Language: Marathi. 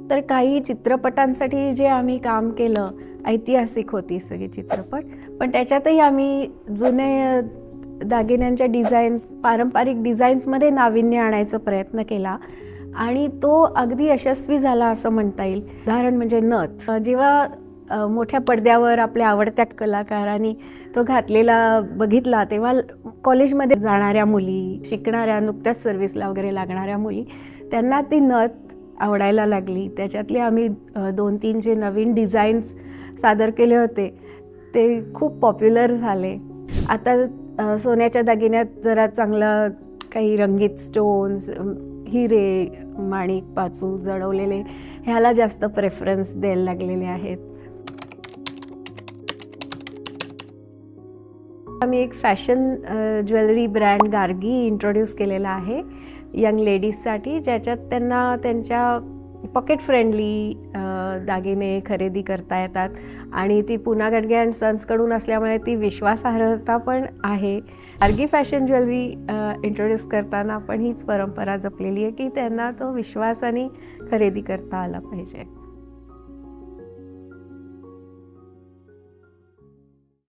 तर काही चित्रपटांसाठी जे आम्ही काम केलं, ऐतिहासिक होती सगळी चित्रपट, पण त्याच्यातही आम्ही जुने दागिन्यांच्या डिझाईन्स, पारंपरिक डिझाईन्समध्ये नाविन्य आणायचा प्रयत्न केला आणि तो अगदी यशस्वी झाला असं म्हणता येईल. उदाहरण म्हणजे नथ. जेव्हा मोठ्या पडद्यावर आपल्या आवडत्या कलाकारांनी तो घातलेला बघितला, तेव्हा कॉलेजमध्ये जाणाऱ्या मुली, शिकणाऱ्या, नुकत्याच सर्व्हिसला वगैरे लागणाऱ्या मुली, त्यांना ती नथ आवडायला लागली. त्याच्यातले आम्ही 2-3 जे नवीन डिझाईन्स सादर केले होते ते खूप पॉप्युलर झाले. आता सोन्याच्या दागिन्यात जरा चांगला काही रंगीत स्टोन्स, हिरे, माणिक, पाचू जडवलेले ह्याला जास्त प्रेफरन्स द्यायला लागलेले आहेत. आम्ही एक fashion jewellery brand Gargi introduce केलेला आहे यंग लेडीजसाठी, ज्याच्यात त्यांना त्यांच्या पॉकेट फ्रेंडली दागिने खरेदी करता येतात आणि ती पूना गाडगे अँड सन्सकडून असल्यामुळे ती विश्वासार्हता पण आहे. गार्गी फॅशन ज्वेलरी इंट्रोड्यूस करताना पण हीच परंपरा जपलेली आहे की त्यांना तो विश्वासाने खरेदी करता आला पाहिजे.